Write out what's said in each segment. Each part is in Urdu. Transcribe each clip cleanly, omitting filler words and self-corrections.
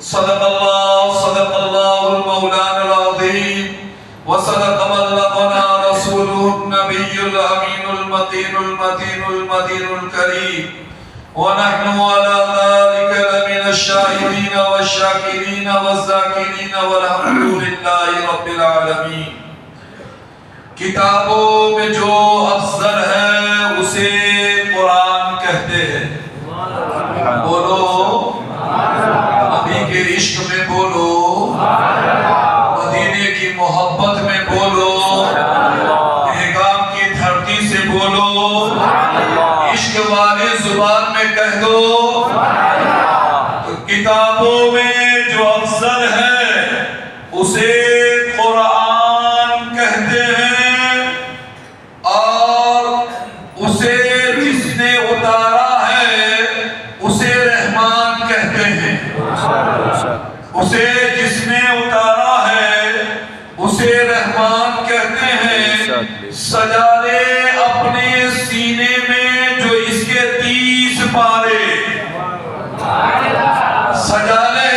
صدق الله المولانا العظيم وصدق بلغنا رسوله النبي الأمين المتين الكريم ونحن على ذلك لمن الشاهدين والشاكرين والذاكرين والحمد لله رب العالمين. کتابوں میں جو افضل ہے اسے قرآن کہتے ہیں. بولو نبی کے عشق میں بولو, مدینے کی محبت میں بولو, احکام کی دھرتی سے بولو, عشق والی زبان میں کہہ دو. تو کتابوں میں جو افضل ہے اسے قرآن کہتے ہیں, اور اسے جس نے اتارا ہے اسے رحمان کہتے ہیں. اسے جس نے اتارا ہے اسے رحمان کہتے ہیں. سجا لے اپنے سینے میں جو اس کے 30 پارے, سجا لے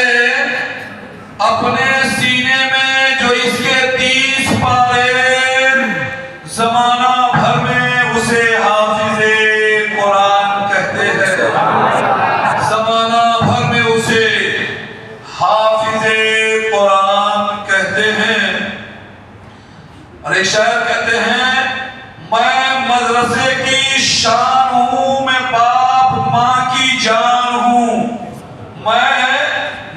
اپنے سینے میں جو اس کے 30 پارے, زمانہ بھر میں اسے حافظ قرآن کہتے ہیں. زمانہ بھر میں اسے حافظ قرآن کہتے ہیں. اور ایک شاعر کہتے ہیں میں مدرسے کی شان ہوں, میں باپ ماں کی جان ہوں. میں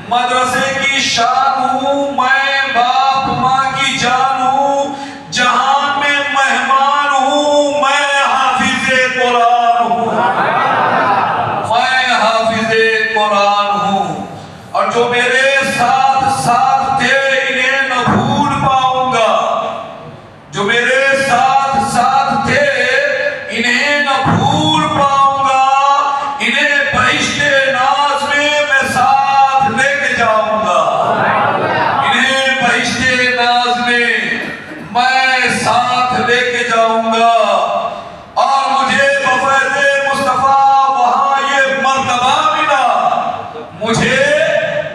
مدرسے کی شان ہوں, میں باپ ماں کی جان ہوں. جہان میں مہمان ہوں, میں حافظ قرآن ہوں. میں حافظ قرآن ہوں. اور جو میرے ساتھ ساتھ تھے انہیں نہ بھول پاؤں گا. جو میرے ساتھ ساتھ تھے انہیں نہ بھول پاؤں گا. انہیں بہشت ناز میں ساتھ لے کے جاؤں گا. انہیں بہشت ناز میں ساتھ لے کے جاؤں گا. اور مجھے بفیض مصطفیٰ وہاں یہ مرتبہ ملا. مجھے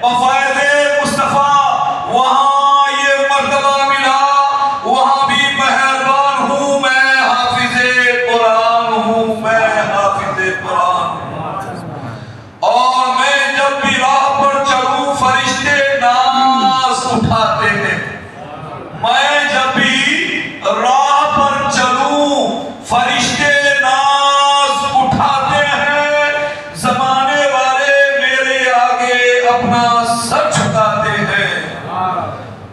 بفیض مصطفیٰ وہاں یہ مرتبہ ملا. وہاں بھی مہربان ہوں, میں حافظ قرآن ہوں. میں حافظ قرآن ہوں. اور میں جب بھی راہ پر چلوں فرشتے ناز اٹھاتے ہیں. میں جب بھی راہ پر چلوں فرشتے ناز اٹھاتے ہیں. زمانے والے میرے آگے اپنا سر جھکاتے ہیں.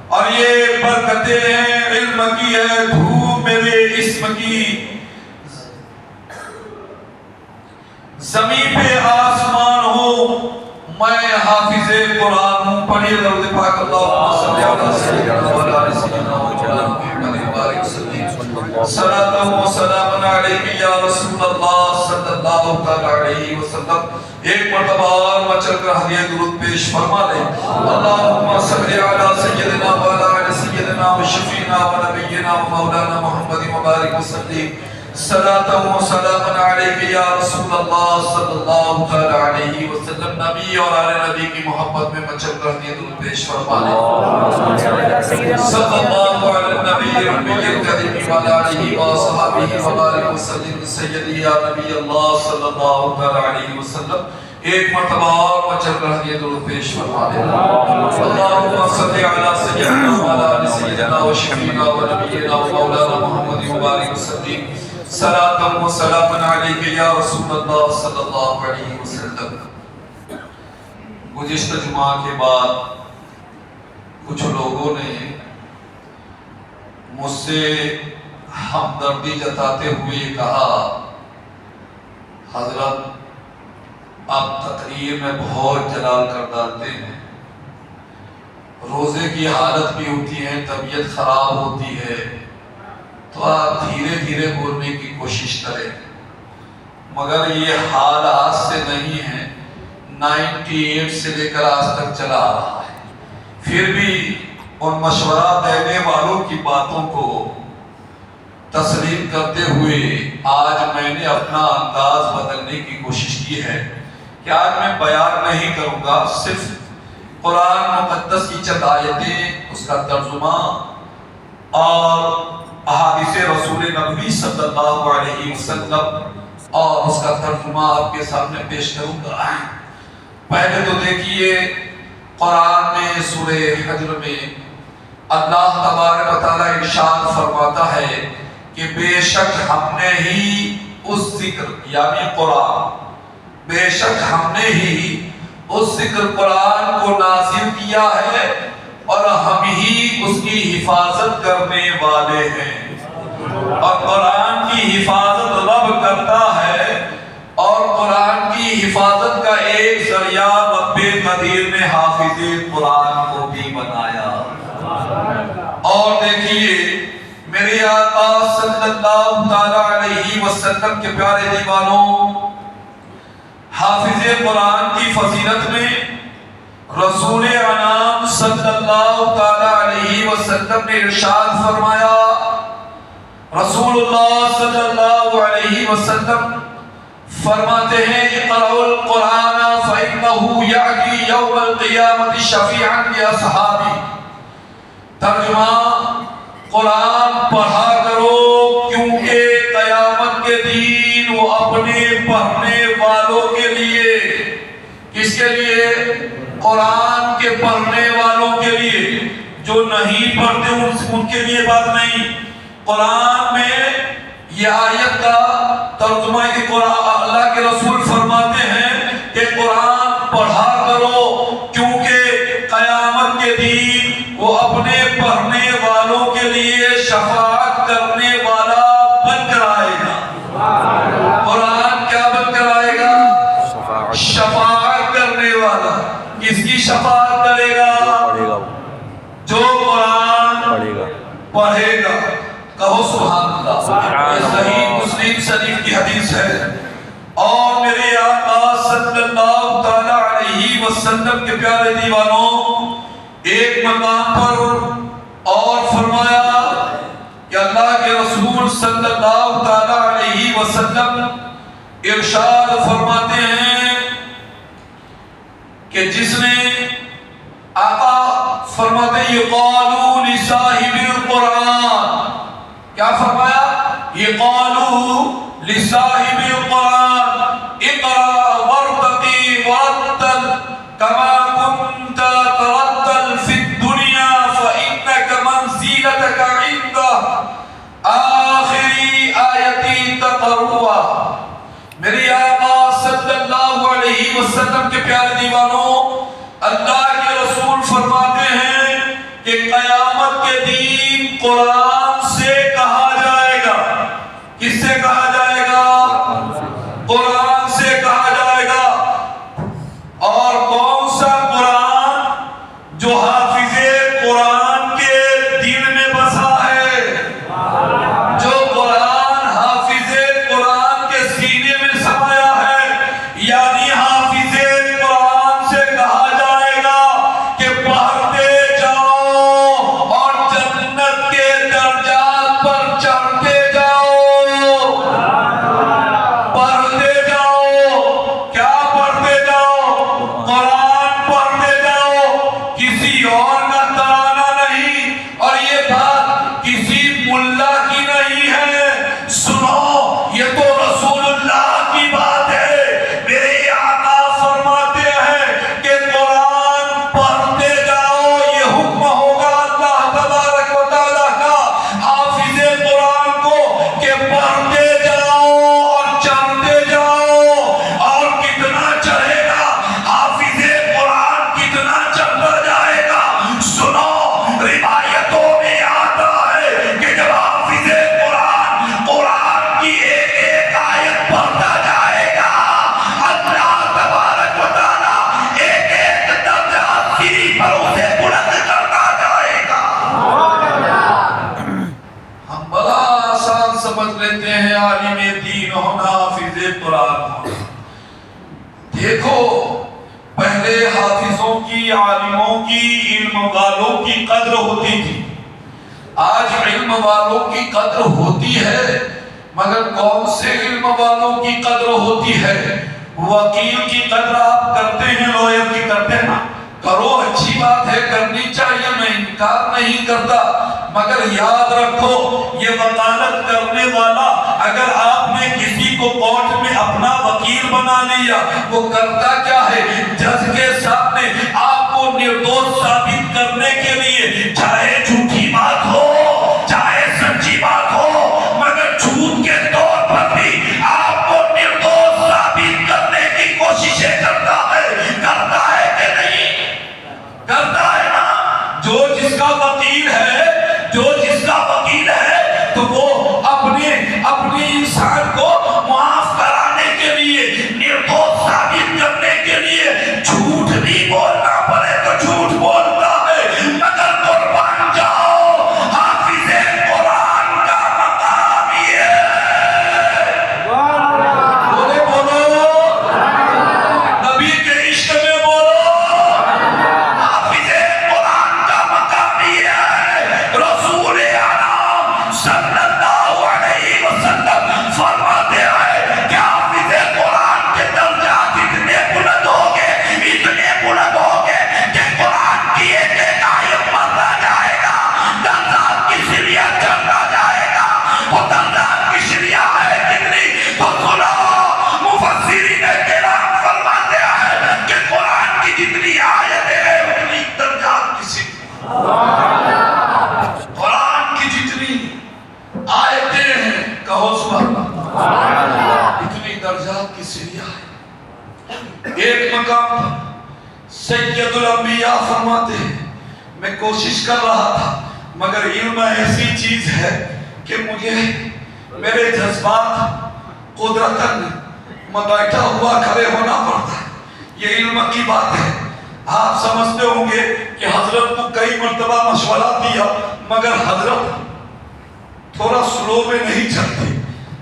اور یہ برکتیں ہیں علم کی ہے, دھوم میرے اسم کی. زمین پہ آسمان ہو, میں حافظ قرآن ہوں. پڑھیے درود پاک اللہم صلی علی سیدنا و علی سیدنا محمد مبارک وسلم. صلاۃ و سلام علیک یا رسول اللہ صلی اللہ علیہ وسلم. ایک مرتبہ اور مچل کر ہدیہ درود پیش فرما لیں. اللہم صلی علی سیدنا و علی سیدنا و شفینا و نبینا و مولانا محمد مبارک وسلم. صلاۃ و سلام علیک یا رسول اللہ صلی اللہ علیہ وسلم. نبی اور آل نبی کی محبت میں مچل کر ہدیہ درود پیش فرما لیں. صلی اللہ علی النبی الامی الکریم و علی آلہ و صحابہ مبارک وسلم. سیدی یا نبی اللہ صلی اللہ علیہ وسلم. ایک مرتبہ اور مچل کر ہدیہ درود پیش فرما لیں. اللہم صلی علی سیدنا و علی سیدنا و شفینا و نبینا و مولانا محمد مبارک وسلم. صلاۃ و سلام علیک یا رسول اللہ صلی اللہ علیہ وسلم. گزشتہ جمعہ کے بعد کچھ لوگوں نے مجھ سے ہمدردی جتاتے ہوئے کہا حضرت آپ تقریر میں بہت جلال کر ڈالتے ہیں, روزے کی حالت بھی ہوتی ہے, طبیعت خراب ہوتی ہے, تو آپ دھیرے دھیرے بولنے کی کوشش کریں. مگر یہ حال آج سے نہیں ہے, 98 سے لے کر آج تک چلا آ رہا ہے. پھر بھی ان مشورہ دینے والوں کی باتوں کو تسلیم کرتے ہوئے آج میں نے اپنا انداز بدلنے کی کوشش کی ہے کہ آج میں بیان نہیں کروں گا, صرف قرآن مقدس کی چند آیتیں، اس کا ترجمہ اور احادیث رسول نبوی صلی اللہ علیہ وسلم اور اس کا ترجمہ آپ کے سامنے پیش کروں گا۔ پہلے تو دیکھیے قرآن میں سورہ حجر میں اللہ تبارک و تعالیٰ ارشاد فرماتا ہے کہ بے شک ہم نے ہی اس ذکر یعنی قرآن، بے شک ہم نے ہی اس ذکر قرآن کو نازل کیا ہے اور ہم ہی اس کی حفاظت کرنے والے ہیں۔ اور قرآن کی حفاظت رب کرتا ہے، اور قرآن کی حفاظت کا ایک ذریعہ رب قدیر نے حافظ قرآن کو بھی بنایا۔ اور دیکھیے میرے آقا صلی اللہ تعالیٰ علیہ وسلم کے پیارے دیوانوں، حافظ قرآن کی فضیلت میں رسول انام صلی اللہ تعالیٰ علیہ وسلم نے ارشاد فرمایا، رسول اللہ صلی اللہ علیہ وسلم فرماتے ہیں اقرأوا القرآن فإنه يأتي يوم القیامة شفیعا لأصحابہ۔ ترجمہ، قرآن پڑھا کرو کیونکہ قیامت کے دن وہ اپنے پڑھنے والوں کے لیے، کس کے لیے؟ قرآن کے پڑھنے والوں کے لیے۔ جو نہیں پڑھتے ان کے لیے بات نہیں۔ قرآن میں یہ آیت کا ترجمہ ہے کہ اللہ کے رسول فرماتے ہیں کہ قرآن پڑھا کرو کیونکہ قیامت کے دن وہ اپنے پڑھنے والوں کے لیے شفاعت کرنے والا بن کر آئے گا۔ قرآن کیا بن کر آئے گا؟ شفاعت کرنے والا۔ کس کی شفاعت کرے گا؟ جو قرآن پڑھے گا۔ کہو سبحان اللہ۔ یہ صحیح مسلم شریف کی حدیث ہے۔ اور میرے آقا صلی اللہ تعالیٰ علیہ وسلم کے پیارے دیوانوں، ایک مقام پر اور فرمایا کہ اللہ کے رسول صلی اللہ تعالیٰ علیہ وسلم ارشاد فرماتے ہیں کہ جس نے آقا فرماتے ہیں یقالو لصاحب القرآن، کیا فرمایا؟ یقالو لصاحب القرآن اقرأ وارتقی ورتل کما كنت ترتل في الدنيا فإنك منزلتك عند آخر آیت تقرأها۔ میری آقا صلی اللہ علیہ وسلم کے پیارے دیوانوں، اللہ کے رسول فرماتے ہیں کہ قیامت کے دن قرآن سے کہا جائے گا۔ کس سے کہا جائے گا؟ قرآن سے کہا جائے گا۔ اور کون سا قرآن؟ جو حافظ قرآن کے دل میں بسا ہے، جو قرآن حافظ قرآن کے سینے میں سمایا ہے، یعنی حافظ قرآن سے کہا جائے گا کہ پڑھتے جاؤ اور جنت کے درجات پر چڑھتے جاؤ، پڑھتے جاؤ۔ کیا پڑھتے جاؤ؟ قرآن پڑھتے جاؤ، کسی اور کا ترانہ نہیں، اور یہ بات کسی ملا کی نہیں ہے۔ سنو، یہ تو رسول اللہ کی بات ہے۔ میرے آقا فرماتے ہیں کہ قرآن پڑھتے جاؤ، یہ حکم ہوگا اللہ تبارک و تعالیٰ کا حافظ قرآن کو کہ پڑھتے جاؤ اور چڑھتے جاؤ۔ اور کتنا چڑھے گا حافظ قرآن، کتنا چڑھتا جائے گا؟ سنو، روایتوں میں آتا ہے کہ جب حافظ قرآن قرآن کی ایک ایک آیت پڑھتا جائے گا، اللہ تبارک و تعالیٰ ایک ایک درجہ سیڑھی پر اسے بلند کرتا جائے گا۔ ہم بڑا آسان سمجھ لیتے ہیں عالم دین ہونا، حافظ قرآن ہونا۔ دیکھو، پہلے حافظوں کی، عالموں کی، علم والوں کی قدر ہوتی تھی۔ آج علم والوں کی قدر ہوتی ہے، مگر کون سے علم والوں کی قدر ہوتی ہے؟ وکیل کی قدر آپ کرتے ہیں، لوئر کی کرتے ہیں نا؟ کرو، بات ہے، کرنی چاہیے، میں انکار نہیں کرتا، مگر یاد رکھو یہ وکالت کرنے والا اگر آپ نے کسی کو کورٹ میں اپنا وکیل بنا لیا، وہ کرتا کیا ہے؟ جج کے سامنے آپ کو نردوش ثابت کرنے کے لیے چاہے جھوٹی بات ہو چاہے سچی بات ہو، مگر جھوٹ کے طور پر بھی آپ کو نردوش ثابت کرنے کی کوششیں کرتا ہے کہ نہیں؟ کرتا ہے نا؟ جو جس کا وکیل ہے تو وہ اپنے انسان کو معاف کرانے کے لیے، نردوش ثابت کرنے کے لیے جھوٹ بھی بولنا پڑے تو جھوٹ بولتا ہے، مگر قربان جاؤ حافظ قرآن کا مقام یہ ہے۔ بولو نبی کے عشق میں بولو، حافظ قرآن کا مقام یہ ہے۔ رسول اعظم صلی اللہ علیہ وسلم فرماتے ہیں کہ حافظ قرآن کے درجات اتنے بلند ہوں گے کہ قرآن کی ایک ایک آیت مرتا جائے گا، درجات کی سیڑھیاں چڑھتا جائے گا۔ وہ درجات کی سیڑھیاں ہے کتنی تو سنو، مفسرین کرام فرماتے ہیں کہ قرآن کی جتنی آیتیں ہیں اتنی درجات کی سیڑھیاں، قرآن کی جتنی آیتیں ہیں، کہو سبحان اللہ، اتنی درجات کی سیڑھیاں ہیں۔ ایک مقام پر سید الانبیاء فرماتے ہیں میں کوشش کر رہا تھا، مگر علم ایسی چیز ہے کہ مجھے میرے جذبات قدرتاً میں بیٹھا ہوا کھڑے ہونا پڑتا ہے، یہ علم کی بات ہے۔ آپ سمجھتے ہوں گے کہ حضرت کو کئی مرتبہ مشورہ دیا، مگر حضرت تھوڑا سلو میں نہیں چلتے،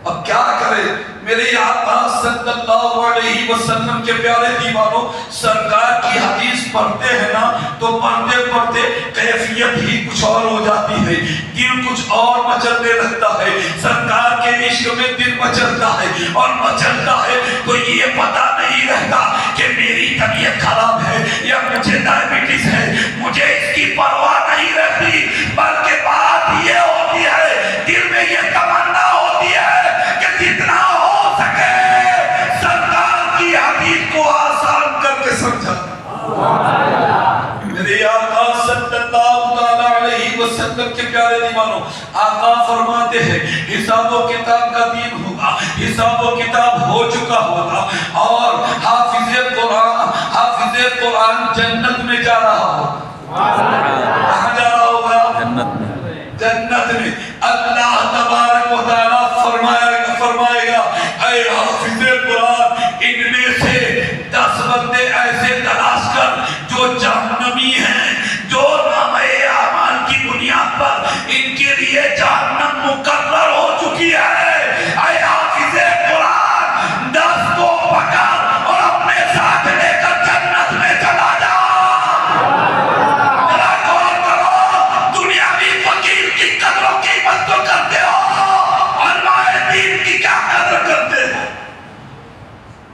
اب کیا کرے؟ میرے آقا صلی اللہ علیہ وسلم کے پیارے دیوانوں، سرکار کی حدیث پڑھتے ہیں نا تو پڑھتے پڑھتے کیفیت ہی کچھ اور ہو جاتی ہے، دل کچھ اور مچلنے لگتا ہے، سرکار کے عشق میں دل مچلتا ہے، اور مچلتا ہے تو یہ پتہ نہیں رہتا کہ میری طبیعت خراب ہے یا مجھے ڈائبٹیز ہے، مجھے اس کی پرواہ نہیں رہتی، بلکہ بات یہ ہوتی ہے، دل میں یہ تمنا ہوتی ہے کہ جتنا ہو سکے سرکار کی حدیث کو آسان کر کے سمجھا۔ میرے آقا صلی اللہ علیہ وسلم کے پیارے دیوانوں، آقا فرماتے ہیں حساب و کتاب کا دن ہوگا، حساب و کتاب ہو چکا ہوگا، اور حافظ قرآن جنت میں جا رہا ہوگا۔ کہاں جا رہا ہوگا؟ جنت میں۔ اللہ تبارک و تعالیٰ فرمائے گا اے حافظ قرآن، ان میں سے 10 بندے ایسے تلاش کر جو جہنمی ہیں، جو نامہ اعمال کی بنیاد پر ان کے لیے جہنم مقرر ہو چکی ہے۔ اے حافظ قرآن، 10 کو پکڑ اور اپنے ساتھ لے کر جنت میں چلا جا۔ ذرا غور کرو، دنیاوی فقیر کی قدر و قیمت تو کرتے ہو، علماء دین کی کیا قدر کرتے ہو؟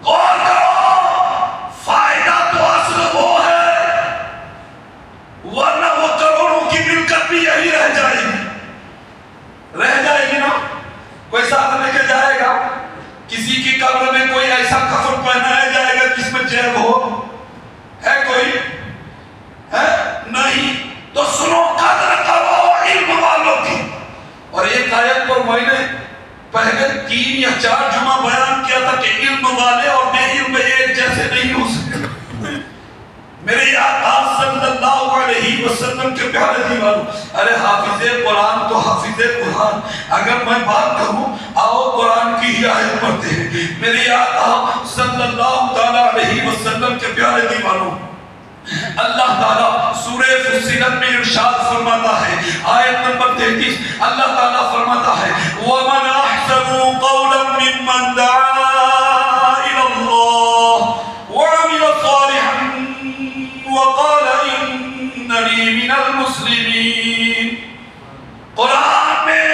غور کرو، فائدہ تو اصل وہ ہے، ورنہ وہ کروڑوں کی ملکت بھی یہی رہ جائے گی نا۔ کوئی ساتھ لے کے جائے گا، کسی کی قبر میں کوئی ایسا کفن پہنایا جائے گا جس میں جیب ہو؟ ہے کوئی؟ ہے نہیں۔ تو سنو، قدر کرو علم والوں کی۔ اور ایک آیت پر میں نے پہلے 3 یا 4 جمعہ بیان کیا تھا کہ علم والے اور بے علم ایک جیسے نہیں ہو سکتے۔ میرے آقا صلی اللہ علیہ وسلم کے پیارے دیوانوں، ارے حافظ قرآن تو حافظ قرآن، اگر میں بات کروں آؤ قرآن کی ہی آیت پڑھتے ہیں۔ میرے آقا صلی اللہ علیہ وسلم کے پیارے دیوانوں، اللہ تعالیٰ سورہ فصلت میں ارشاد فرماتا ہے، آیت نمبر 33، اللہ تعالیٰ فرماتا ہے وَمَنْ أَحْسَنُ قَوْلًا مِّمَّنْ دَعَا إِلَى اللَّهِ وَعَمِلَ صَالِحًا وَقَالَ إِنَّنِي مِنَ الْمُسْلِمِينَ۔ قرآن میں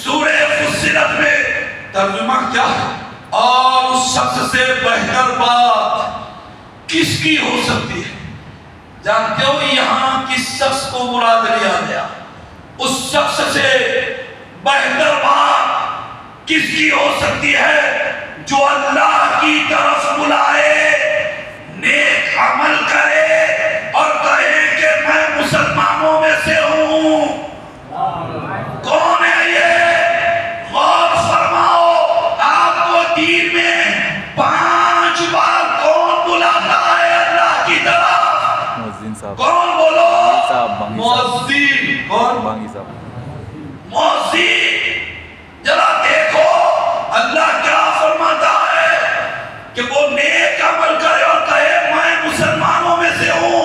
سورہ فصلت میں ترجمہ کیا ہے؟ اور اس شخص سے بہتر بات کس کی ہو سکتی ہے؟ جانتے ہو یہاں کس شخص کو مراد لیا گیا؟ اس شخص سے بہتر بات کس کی ہو سکتی ہے جو اللہ کی طرف بلائے، نیک عمل کرے اور کہے کہ میں مسلمانوں میں سے ہوں۔ کون ہے یہ؟ غور فرماؤ، آپ کو دین میں 5 بار کون بلاتا ہے اللہ کی طرف؟ مؤذن صاحب۔ کون بولو؟ مؤذن۔ کون؟ بانگی صاحب۔ مؤذن۔ ذرا دیکھو اللہ کیا فرماتا ہے کہ وہ نیک عمل کرے اور کہے میں مسلمانوں میں سے ہوں۔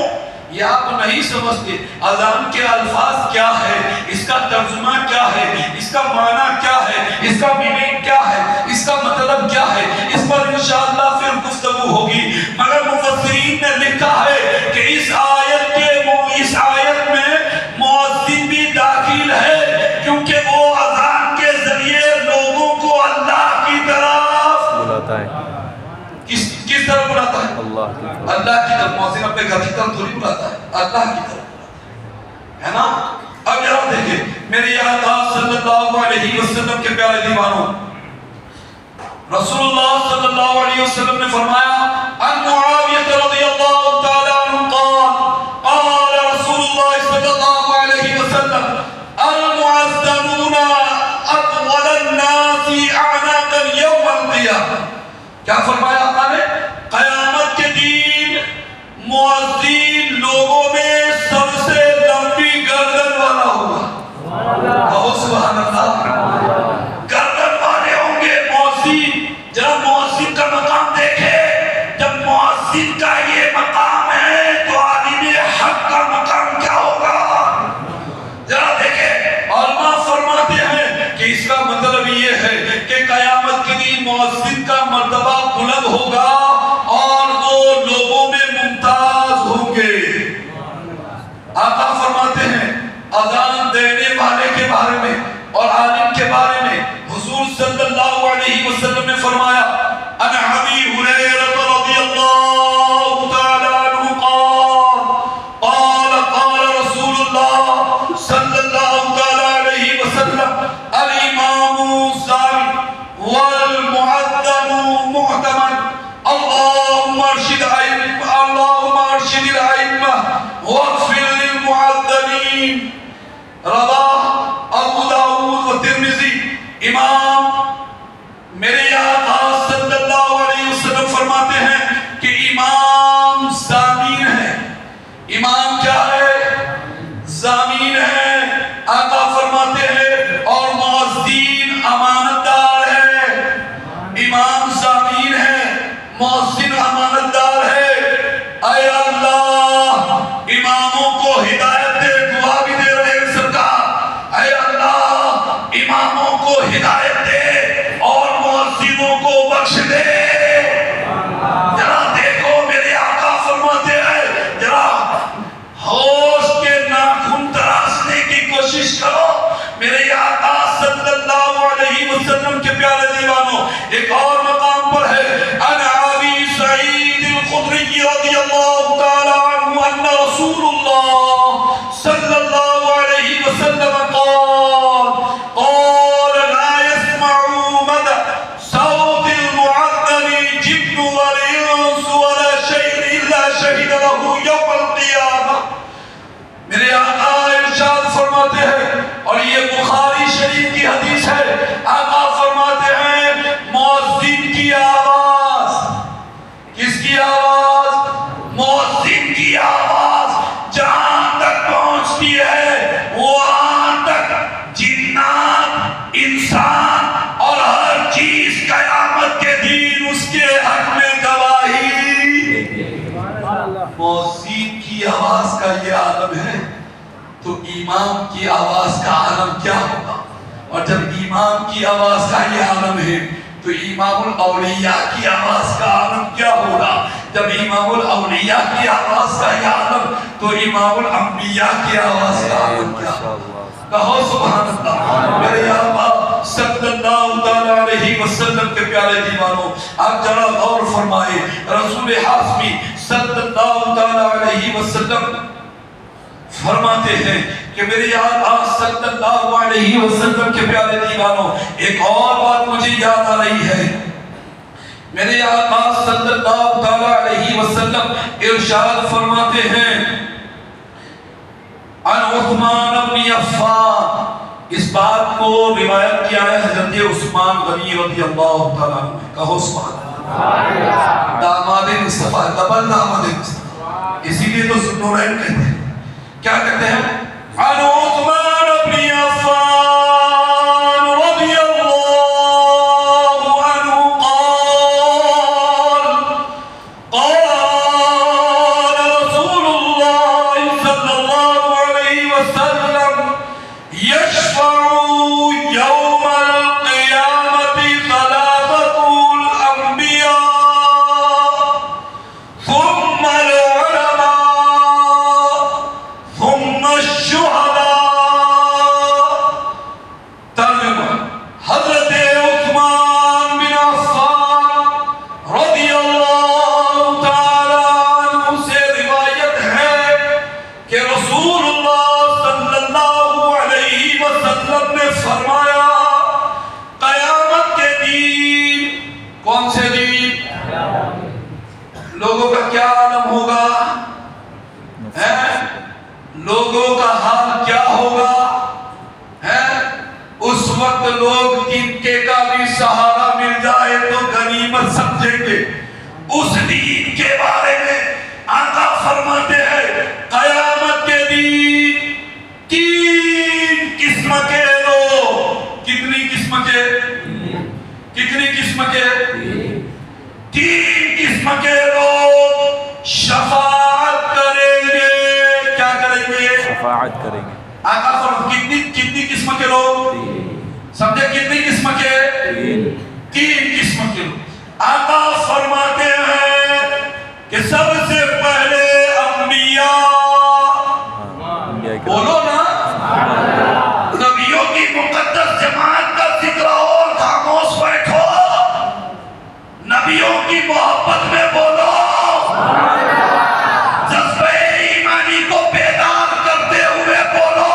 یہ آپ نہیں سمجھتے اذان کے الفاظ کیا ہے، اس کا ترجمہ کیا ہے، اس کا معنی کیا ہے، اس کا میننگ کیا ہے، اس کا مطلب کیا ہے، اس پر انشاءاللہ پھر گفتگو ہوگی۔ مگر مفسرین نے لکھا ہے کہ اس آیت میں مؤذن بھی داخل ہے، کیونکہ وہ اذان کے ذریعے لوگوں کو اللہ کی طرف بلاتا ہے۔ کس طرف بلاتا ہے؟ اللہ کی طرف۔ اللہ کی طرف۔ مؤذن اپنے گھر کی طرف تھوڑی بلاتا ہے، اللہ کی طرف بلاتا ہے نا۔ اب ذرا دیکھیں میرے آقا صلی اللہ علیہ وسلم کے پیارے دیوانوں، رسول اللہ صلی اللہ علیہ وسلم نے فرمایا ان معاویہ رضی اللہ تعالی عنہ قال رسول اللہ صلی اللہ علیہ وسلم المعذنون اطول الناس اعناقا یوم القیامہ۔ کیا فرمایا آقا نے؟ قیامت کے دن مؤذن لوگوں میں سب سے لمبی گردن والا ہوگا۔ کہو سبحان اللہ۔ گردن والے ہوں گے مؤذن۔ جب مؤذن کا مقام دیکھے، جب مؤذن کا یہ مقام ہے تو عالم حق کا مقام کیا ہوگا؟ ذرا دیکھیں علماء فرماتے ہیں کہ اس کا مطلب یہ ہے کہ قیامت کے دن مؤذن کا مرتبہ بلند ہوگا اور وہ لوگوں میں ممتاز ہوں گے۔ آقا فرماتے ہیں اذان دینے والے کے بارے میں اور عالم کے بارے میں حضور صلی اللہ علیہ وسلم نے فرمایا ان ابی ہریرہ رضی اللہ تعالی عنہ قال رسول اللہ صلی اللہ تعالی علیہ وسلم الامام ثابت والمعذن معتمن اللهم ارشد الائمہ واغفر للمعذنین۔ رواه ابو داؤد و ترمذی۔ امام میرے آقا صلی اللہ علیہ وسلم فرماتے ہیں کہ امام ضامین ہے۔ امام کیا ہے؟ ضامین ہے۔ آقا فرماتے ہیں اور مؤذن امانت دار ہے۔ امام ضامین ہے، مؤذن امانت دار ہے۔ اے اللہ اماموں کو ہدایت دے، دعا بھی دے رہے ہیں سرکار۔ اے اللہ اماموں کو ہدایت دے اور مؤذنوں کو بخش دے۔ ذرا دیکھو میرے آقا فرماتے ہیں ذرا ہوش کے ناخن تراشنے کی کوشش کرو۔ میرے آقا صلی اللہ علیہ وسلم کے پیارے دیوانوں، ایک اور مقام پر ہے ان ابی سعید الخدری رضی اللہ تعالی عنہ ان رسول اللہ صلی اللہ علیہ وسلم قال لا يسمع مدى صوت المعذن جن ولا انس ولا شيء الا شهد له يوم القيامة۔ میرے آقا ارشاد فرماتے ہیں اور یہ بخاری شریف کی حدیث ہے، آقا فرماتے ہیں مؤذن کی آواز، کس کی آواز؟ مؤذن کی آواز جہاں تک پہنچتی ہے وہاں تک جنات، انسان اور ہر چیز قیامت کے دن اس کے حق میں گواہی۔ مؤذن کی آواز کا یہ عالم ہے تو امام کی آواز کا عالم کیا ہوگا؟ اور جب امام کی آواز کا یہ عالم ہے تو امام الاولیاء کی آواز کا عالم کیا ہوگا؟ جب امام الاولیاء کی آواز کا یہ عالم تو امام الانبیاء کی آواز کا عالم کیا ہوگا؟ کہو سبحان اللہ۔ میرے آقا صلی اللہ تعالی علیہ وسلم کے پیارے دیوانوں، آپ ذرا غور فرمائے رسول ہاشمی صلی اللہ تعالی علیہ وسلم فرماتے ہیں کہ میرے آقا صلی اللہ علیہ وسلم کے پیارے دیوانوں، ایک اور بات مجھے یاد آ رہی ہے۔ میرے آقا صلی اللہ تعالی علیہ وسلم ارشاد فرماتے ہیں عن عثمان بن عفان، اس بات کو روایت کیا ہے حضرت عثمان غنی رضی اللہ تعالیٰ عنہ۔ کہو سبحان اللہ۔ داماد مصطفیٰ، ڈبل داماد مصطفیٰ، اسی لیے تو ذوالنورین کہتے ہیں۔ کیا کہتے ہیں؟ عن عثمان بن عفان رضی اللہ عنہ قال قال رسول اللہ صلی اللہ علیہ وسلم يشفع يوم القيامة ثلاثة الأنبياء ثم العلماء ثم الشهداء۔ ترجمہ، حضرت عثمان بن عفان رضی اللہ تعالی عنہ سے روایت ہے کہ رسول اللہ صلی اللہ علیہ وسلم نے فرمایا قیامت کے دن، کون سے دن؟ لوگوں کا کیا عالم ہوگا؟ لوگوں کا حال کیا ہوگا؟ اس وقت لوگ تنکے کا بھی سہارا مل جائے تو غنیمت سمجھیں گے۔ اس دین کے بارے میں آقا فرماتے ہیں قیامت کے دن تین قسم کے لوگ، کتنی قسم کے؟ کتنی قسم کے؟ تین قسم کے لوگ شفاعت کریں گے۔ کیا کریں گے؟ شفاعت کریں گے۔ آقا فرماتے کتنی قسم کے لوگ؟ سمجھے کتنی قسم کے؟ تین قسم کے لوگ۔ آقا فرماتے ہیں کہ سب سے پہلے انبیاء، بولو نا، نبیوں کی مقدس جماعت کا ذکر اور خاموش بیٹھو، نبیوں کی محبت میں بولو، جذبہ ایمانی کو بیدار کرتے ہوئے بولو۔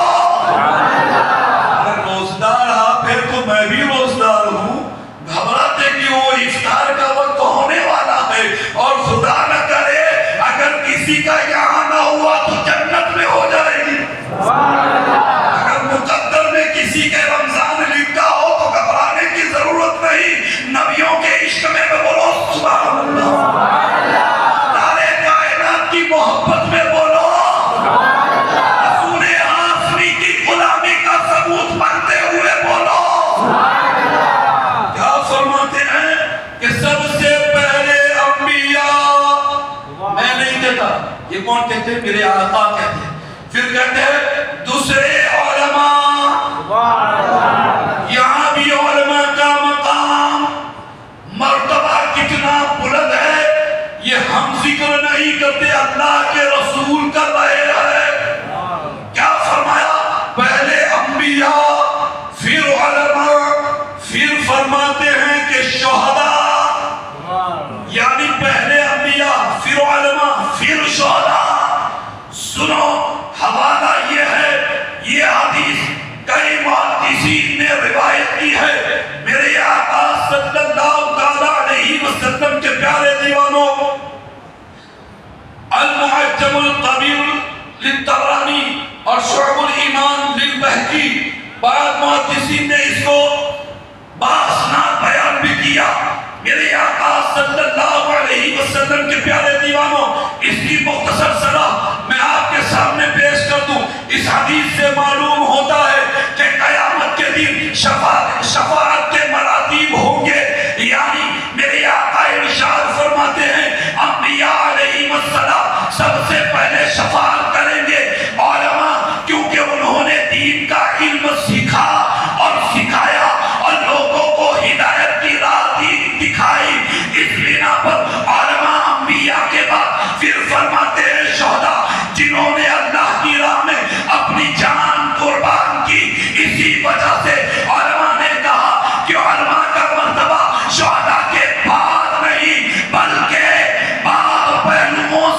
اگر روزدار آپ ہیں تو میں بھی روزدار ہوں، گھبراتے کہ وہ افطار کا وقت ہونے والا ہے اور خدا نہ کرے اگر کسی کا یہاں نہ ہوا تو جنت میں ہو جائے گی۔ اگر مقدر میں کسی کے رمضان لکھا ہو تو گھبرانے کی ضرورت نہیں، نبیوں کے عشق میں بولو سبحان اللہ، سارے کائنات کی محبت میں بولو، رسول آخری کی غلامی کا ثبوت بنتے ہوئے بولو۔ کیا فرماتے ہیں کہ سب سے پہلے انبیاء، میں نہیں کہتا، یہ کون کہتے ہیں؟ میرے آقا کہتے ہیں۔ پھر کہتے ہیں دوسرے علماء، یہاں بھی علماء کا مقام مرتبہ کتنا بلند ہے یہ ہم ذکر نہیں کرتے، اللہ کے رسول کر رہے ہیں۔ کیا فرمایا؟ پہلے انبیاء پھر علماء، پھر فرماتے ہیں کہ شہداء، یعنی پہلے انبیاء پھر علماء پھر شہداء۔ سنو، حوالہ یہ ہے، یہ حدیث کئی محدثین نے روایت کی ہے۔ میرے آقا صلی اللہ تعالی علیہ وسلم کے پیارے دیوانوں، المعجم القبیر للطبرانی اور شعب الایمان للبہقی، بعض محدثین نے اس کو باسناد بیان بھی کیا۔ میرے آقا صلی اللہ علیہ وسلم کے پیارے دیوانوں، اس کی مختصر شرح میں آپ کے سامنے پیش کر دوں۔ اس حدیث سے معلوم ہوتا ہے کہ قیامت کے دن شفاعت کے مراتب ہوں گے، یعنی میرے آقا ارشاد فرماتے ہیں انبیاء علیہ السلام سب سے پہلے شفاعت کریں گے، علماء کیونکہ انہوں نے دین کا علم سیکھا اور سکھایا اور لوگوں کو ہدایت کی راہ دکھائی، اس بنا پر علماء انبیاء کے بعد پھر فرماتے ہیں شہداء، جنہوں نے اللہ کی راہ میں اپنی جان قربان کی۔ اسی وجہ سے علماء نے کہا کہ علماء کا مرتبہ شہداء کے بعد نہیں بلکہ بعد پہلوؤں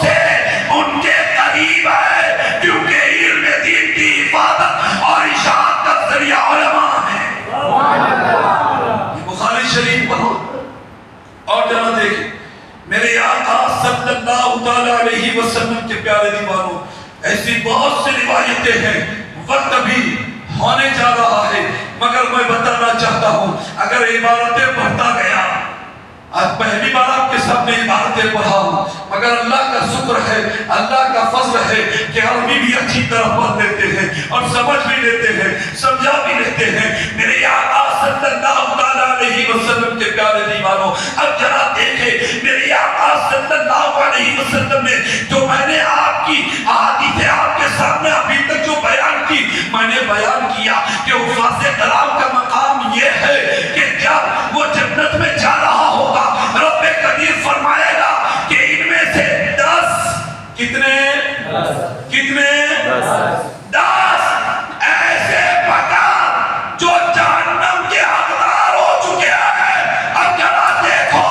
پیارے دیوانوں، ایسی بہت سی روایتیں ہیں، وقت بھی ہونے جا رہا ہے، مگر میں بتانا چاہتا ہوں اگر عبارتیں پڑھتا گیا، آج پہلی بار آپ کے سامنے عبارتیں پڑھا ہوں، مگر اللہ کا شکر ہے، اللہ کا فضل ہے کہ عربی بھی اچھی طرح پڑھ لیتے ہیں اور سمجھ بھی لیتے ہیں، سمجھا بھی لیتے ہیں۔ میرے آقا صلی اللہ علیہ وسلم کے پیارے دیوانوں، اب ذرا دیکھیں میرے آقا صلی اللہ علیہ وسلم نے جو میں نے آپ کی احادیث آپ کے سامنے ابھی تک جو بیان کی، میں نے بیان کیا کہ حفاظ کرام کا مقام یہ ہے کہ جب وہ جنت میں جا رہا ہوگا، رب قدیر فرمائے گا کہ ان میں سے 10 کتنے 10 ایسے پکار جو جہنم کے حقدار ہو چکے ہیں۔ اب ذرا دیکھو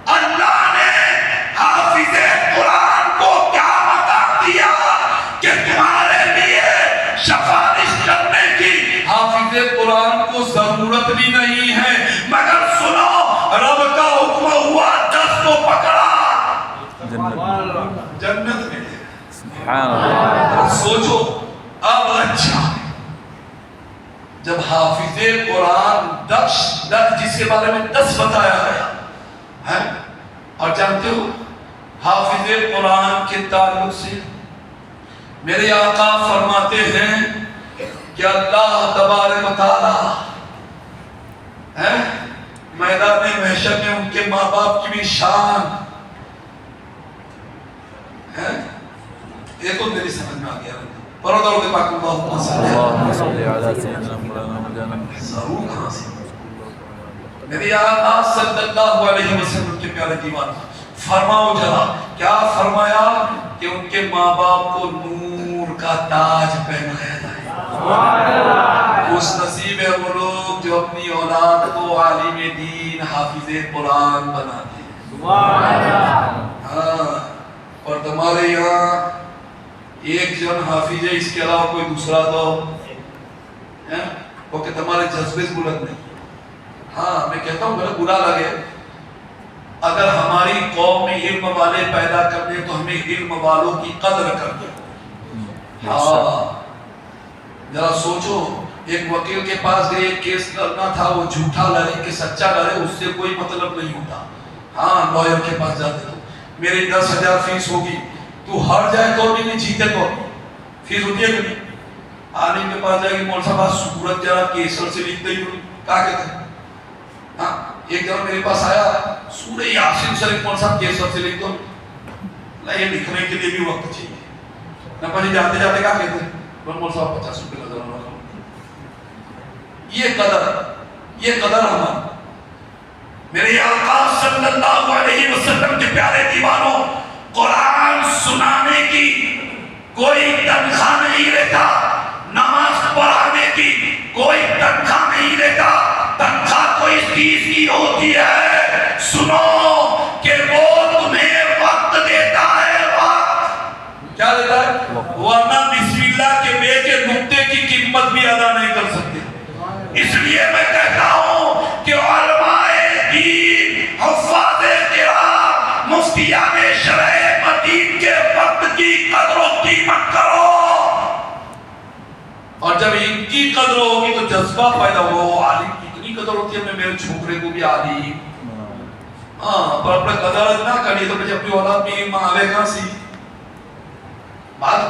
اللہ نے حافظ قرآن کو کیا مقام دیا کہ تمہارے لیے سفارش کرنے کی حافظ قرآن کو ضرورت بھی نہیں ہے، مگر سنو رب کا حکم ہوا 10 کو پکڑا جنت میں۔ سبحان اللہ، سوچو اب اچھا جب حافظ قرآن 10 جس کے بارے میں 10 بتایا گیا ہے، اور جانتے ہو حافظ قرآن کے تعلق سے میرے آقا فرماتے ہیں کہ اللہ تبارک و تعالی میدان محشر میں ان کے ماں باپ کی بھی شان ہے، یہ تو میری سمجھ میں آ گیا۔ پڑھو درود پاک اللہم صلی علی سیدنا محمد، ضرور کہاں سے میرے آقا صلی اللہ علیہ وسلم کے پیارے دیوان، فرماؤ ذرا کیا فرمایا کہ ان کے ماں باپ کو نور کا تاج پہنایا جائے۔ خوش نصیب ہے وہ لوگ جو اپنی اولاد کو عالم دین حافظ قرآن بناتے ہیں۔ ہاں، اور تمہارے یہاں ایک جن حافظ ہے، اس کے علاوہ کوئی دوسرا تو وہ کہ تمہارے جذبے بلند نہیں۔ ہاں میں کہتا ہوں برا لگے، اگر ہماری قوم میں علم والے پیدا کرنے تو ہمیں علم والوں کی قدر کرنی۔ ہاں ذرا سوچو، ایک وکیل کے پاس گئے، کیس لڑنا تھا، وہ جھوٹا لڑے کہ سچا لڑے، اس سے کوئی مطلب نہیں ہوتا۔ ہاں لوئر کے پاس جاتے تو میری 10,000 فیس ہوگی، تو ہار جائے تو بھی نہیں، جیتے تو فیس ہوتی ہے کہ نہیں۔ عالم کے پاس جائے گی، مول صاحب سورت ذرا کیسر سے لکھتے ہی کہا کہتے ہیں۔ ہاں ایک جب میرے پاس آیا، سورہ یاسین سے مول صاحب کیسر سے لکھ دو، یہ لکھنے کے لیے بھی وقت چاہیے نہ، پہلے جاتے جاتے کہا کہتے ہیں مول صاحب 50 روپے نظر آنا۔ یہ قدر ہمارا میرے آقا صلی اللہ علیہ وسلم کے پیارے دیوانوں، قرآن سنانے کی کوئی تنخواہ نہیں لیتا، نماز پڑھانے کی کوئی تنخواہ نہیں لیتا، تنخواہ تو اس چیز کی ہوتی ہے، سنو کہ وہ تمہیں وقت دیتا ہے۔ وقت کیا دیتا ہے؟ ورنہ بسم اللہ کے بے کے نقطے کی قیمت بھی ادا نہیں کر سکتے۔ اس لیے میں کہتا ہوں کہ علماء دین، حفاظ قرآن، مفتیان شرع مدین کے وقت کی قدر و قیمت کرو، اور جب ان کی قدر ہوگی تو جذبہ پیدا ہو۔ عالم کی اتنی قدر ہوتی ہے، میرے چھوکرے کو بھی عالم، ہاں پر اپنے قدر نہ کریے تو مجھے اپنی اولاد بھی علم آوے کہاں سی۔ بات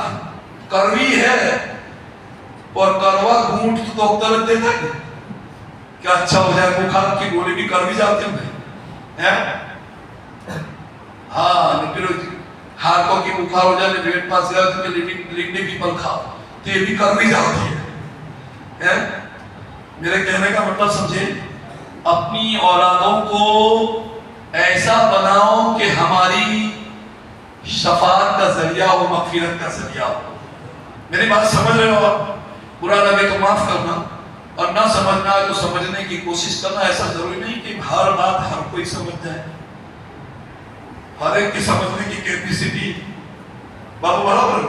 کروی ہے اور کروا گھونٹ تو ڈاکٹر دیتا ہے کہ اچھا ہو جائے، بخار کی گولی بھی کروی جاتے ہیں۔ ہاں پھر ہاتھوں کی بخار ہو جائے، ویٹ پاس گیا تو لکھنے پیپل کھاؤ تو یہ بھی کروی جاتی ہے۔ میرے کہنے کا مطلب سمجھے، اپنی اولادوں کو ایسا بناؤ کہ ہماری شفاعت کا ذریعہ ہو، مغفرت کا ذریعہ ہو۔ میری بات سمجھ رہے ہو؟ برا لگے تو معاف کرنا، اور نہ سمجھنا ہے تو سمجھنے کی کوشش کرنا۔ ایسا ضروری نہیں کہ ہر بات ہر کوئی سمجھ جائے، ہر ایک کی سمجھنے کی کیپیسٹی برابر،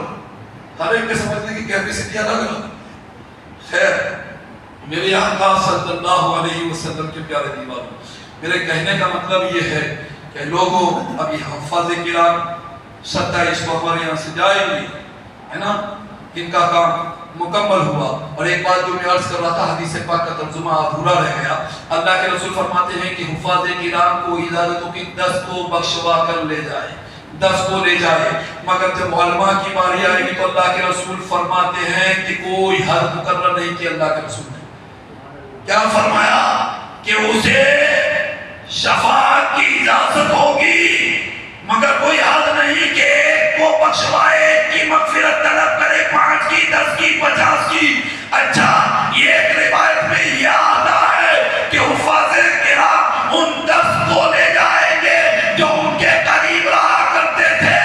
ہر ایک کے سمجھنے کی کیپیسٹی الگ الگ۔ خیر، میرے آقا صلی اللہ علیہ وسلم کے پیارے دیوانوں، میرے کہنے کا مطلب یہ ہے کہ لوگوں ابھی حفاظ کرام 27 کو ہمارے یہاں سے جائے گی، ہے نا، ان کا کام مکمل ہوا۔ اور ایک بات جو میں عرض کر رہا تھا، حدیث پاک کا ترجمہ ادھورا رہ گیا۔ اللہ کے رسول فرماتے ہیں کہ حفاظ کرام کو اجازتوں کی 10 کو بخشوا کر لے جائے، 10 کو لے جائے، مگر جب علماء کی باری آئے گی تو اللہ کے رسول فرماتے ہیں کہ کوئی حد مقرر نہیں کی اللہ کے رسول نے۔ کیا فرمایا کہ اسے شفاعت کی اجازت ہوگی، مگر کوئی حد نہیں کہ ایک کو بخشوائے، ایک کی مغفرت طلب کرے، 5 کی، 10 کی، 50 کی۔ اچھا، یہ ایک روایت میں یہ آتا ہے کہ حفاظ کرام ان 10 کو لے جائیں گے جو ان کے قریب رہا کرتے تھے،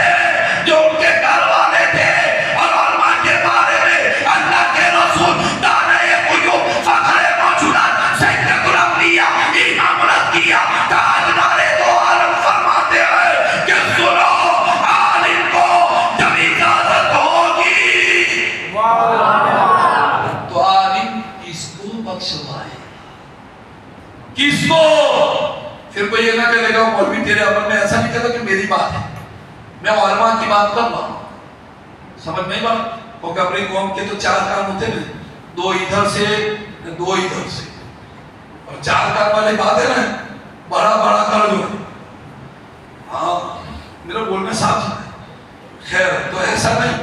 جو ان کے گھر والے تھے۔ اور علماء کے بارے میں اللہ کے رسول دانائے قیوم، فخر موجودات، سید الانبیاء، امام الانبیاء، تاجدار دو عالم فرماتے ہیں کہ سنو، عالم کو جب اجازت ہوگی تو عالم کس کو بخشوائے، کس کو؟ پھر کوئی یہ نہ کہے گا مولوی تیرے عمل میں ایسا نہیں کہتا کہ میری بات ہے، میں علماء کی بات کر رہا ہوں۔ سمجھ نہیں بات؟ کیونکہ اپنی قوم کے تو 4 کام ہوتے ہیں، 2 ادھر سے 2 ادھر سے، اور 4 کام والے باتیں نا بڑا بڑا کر دو۔ ہاں میرا بولنا صاف ہے، خیر تو ایسا نہیں،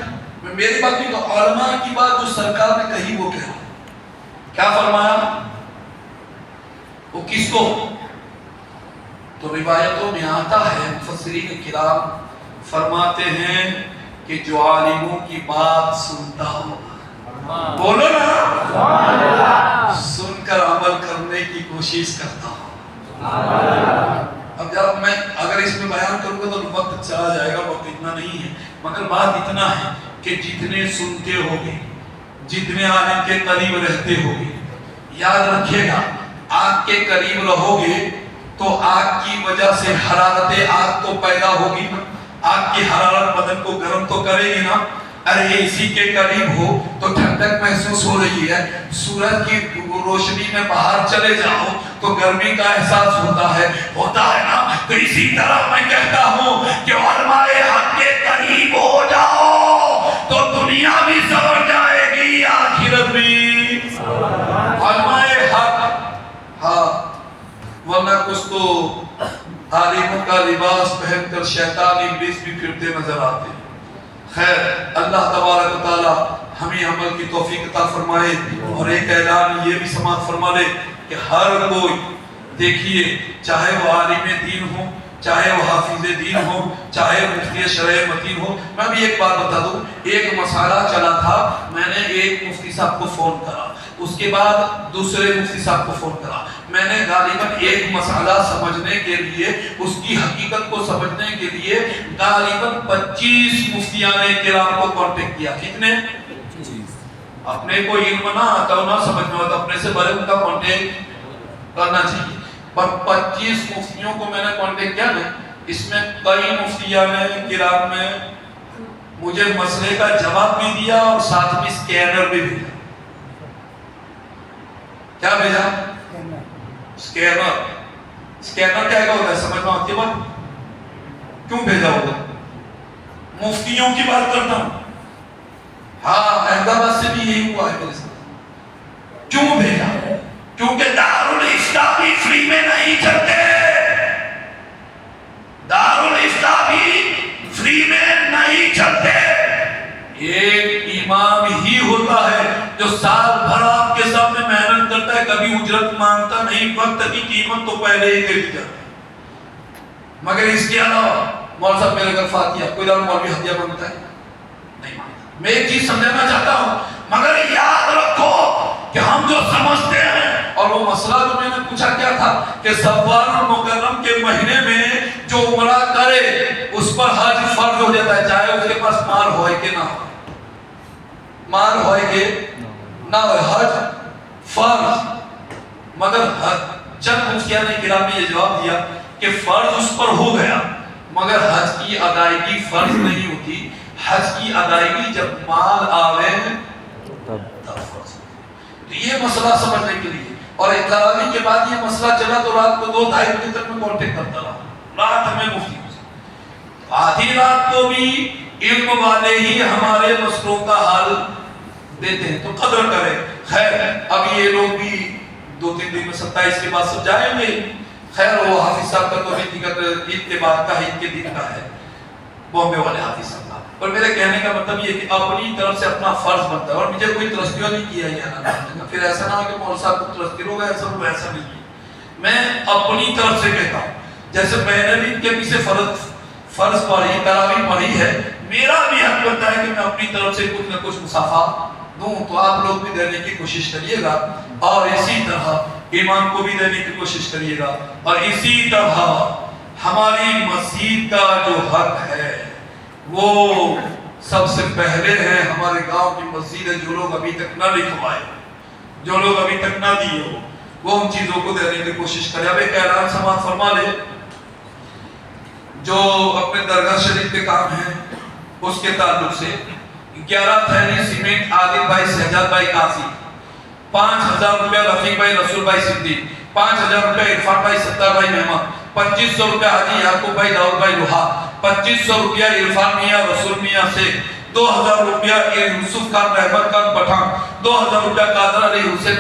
میں میری بات نہیں تو علماء کی بات جو سرکار نے کہی وہ کہہ رہا ہوں۔ کیا فرمایا؟ وہ کس کو؟ تو روایتوں میں آتا ہے، مفسرین کرام فرماتے ہیں کہ جو عالموں کی بات سنتا ہو، بولو نا، سن کر عمل کرنے کی کوشش کرتا ہو۔ اب جب میں اگر اس میں بیان کروں گا تو وقت چلا جائے گا، وقت اتنا نہیں ہے، مگر بات اتنا ہے کہ جتنے سنتے ہوگے، جتنے عالم کے قریب رہتے ہوگے، یاد رکھیے گا آگ کے قریب رہو گے تو آگ کی وجہ سے حرارت آگ تو پیدا ہوگی نا، آگ کی حرارت بدن کو گرم تو کرے گی نا۔ ارے اسی کے قریب ہو تو ٹھنڈک محسوس ہو رہی ہے، سورج کی روشنی میں باہر چلے جاؤ تو گرمی کا احساس ہوتا ہے نا۔ تو اسی طرح میں کہتا ہوں کہ علماء حق کے قریب ہو جاؤ تو دنیا بھی سنور جائے گی، آخرت بھی۔ علماء حق، ہاں، ورنہ کچھ تو عالموں کا لباس پہن کر شیطان ابلیس بھی پھرتے نظر آتے ہیں۔ خیر، اللہ تبارک و تعالی ہمیں عمل کی توفیق عطا فرمائے۔ اور ایک اعلان یہ بھی سماعت فرما لے کہ ہر کوئی دیکھیے، چاہے وہ عالم دین ہو، چاہے وہ حافظ دین ہو، چاہے مفتی شرع متین ہو۔ میں بھی ایک بات بتا دوں، ایک مسئلہ چلا تھا، میں نے ایک مفتی صاحب کو فون کرا، اس کے بعد دوسرے مفتی صاحب کو فون کرا۔ میں نے غالباً ایک مسئلہ سمجھنے کے لیے، اس کی حقیقت کو سمجھنے کے لیے غالباً 25 مفتیان کرام کو کانٹیکٹ کیا۔ کتنے؟ اپنے کو علم نہ آتا ہو، نہ سمجھ میں آتا، اپنے سے بڑے ان کا کانٹیکٹ کرنا چاہیے۔ پر 25 مفتیوں کو میں نے کانٹیکٹ کیا نا، اس میں کئی مفتیان کرام میں مجھے مسئلے کا جواب بھی دیا اور ساتھ میں اسکینر بھی بھیجا۔ کیا بھیجا؟ اسکینر کیا ہوتا ہے؟ سمجھ میں آتی ہے بات؟ کیوں بھیجا ہوگا؟ مفتیوں کی بات کرتا ہوں۔ ہاں، احمد آباد سے بھی یہی ہوا ہے میرے ساتھ۔ کیوں بھیجا؟ کیونکہ دارالافتاء بھی فری میں نہیں چلتے، دارالافتاء بھی فری میں نہیں چلتے۔ ایک امام ہی ہوتا ہے جو سال بھر آپ کے سامنے محنت کرتا ہے، کبھی اجرت مانگتا نہیں، وقت کی قیمت تو پہلے ہی دے دی جاتی ہے۔ مگر اس کے علاوہ مولوی صاحب میرے گھر فاتحہ، کوئی دار مولوی ہدیہ مانگتا ہے؟ نہیں مانگتا۔ میں ایک چیز سمجھانا چاہتا ہوں، مگر یاد رکھو کہ ہم جو سمجھتے ہیں، اور وہ مسئلہ جو میں نے پوچھا کیا تھا کہ سوال المکرم کے مہینے میں جو عمرہ کرے اس پر حج فرض ہو جاتا ہے، چاہے اس کے پاس مال ہوئے کہ نہ ہو، مال ہوئے کہ نہ ہوئے، حج فرض۔ مگر چند مفتیان کرام نے یہ جواب دیا کہ فرض اس پر ہو گیا، مگر حج کی ادائیگی فرض نہیں ہوتی، حج کی ادائیگی جب مال آوے تب فرض۔ تو یہ مسئلہ سمجھنے کے لیے، اور اطلاعی کے بعد یہ مسئلہ چلا تو رات کو 2-2:30 بجے تک میں کانٹیکٹ کرتا رہا، رات میں مفتی آدھی رات کو بھی علم والے ہی ہمارے مسئلوں کا حل دیتے ہیں، تو قدر کریں۔ خیر اب یہ لوگ بھی 2-3 دن میں 27 کے بعد سب جائیں گے۔ خیر وہ حافظ صاحب کا تو عید کے بعد کا، عید کے دن کا ہے، بامبے والے حافظ صاحب کا۔ اور میرے کہنے کا مطلب یہ کہ اپنی طرف سے اپنا فرض بنتا ہے، اور مجھے کوئی ترستیوں نہیں کیا ہے، پھر ایسا نہ ہو کہ مول صاحب کو ترستی ہو گیا، ایسا نہیں ہے۔ میں اپنی طرف سے کہتا ہوں، جیسے میں نے بھی ان کے پیچھے فرض پڑھی، تراویح پڑھی ہے، میرا بھی حق بنتا ہے کہ میں اپنی طرف سے کچھ نہ کچھ مسافہ دوں، تو آپ لوگ بھی دینے کی کوشش کریے گا، اور اسی طرح امام کو بھی دینے کی کوشش کریے گا، اور اسی طرح ہماری مسجد کا جو حق ہے وہ سب سے پہلے ہے ہمارے گاؤں کی مسجد ہے، جو لوگ ابھی تک نہ لکھوائے، جو لوگ ابھی تک نہ دیے ہو، وہ ان چیزوں کو دینے کی کوشش کرے۔ اب ایک اعلان سماعت فرما لے، جو اپنے درگاہ شریف کے کام ہیں اس کے تعلق سے 11 تھیلی سیمنٹ عادل بھائی شہزاد بھائی قاضی، 5000 روپیہ رفیق بھائی رسول بھائی صدیق، 5000 روپیہ عرفان بھائی ستار بھائی مہمان، 2500 روپیہ حاجی یعقوب بھائی داؤد بھائی لوہا، 2500 روپیہ عرفان میاں رسول میاں سے، 2000 روپیہ یوسف خان رحمت خان پٹھان، 2000 روپیہ قادر علی حسین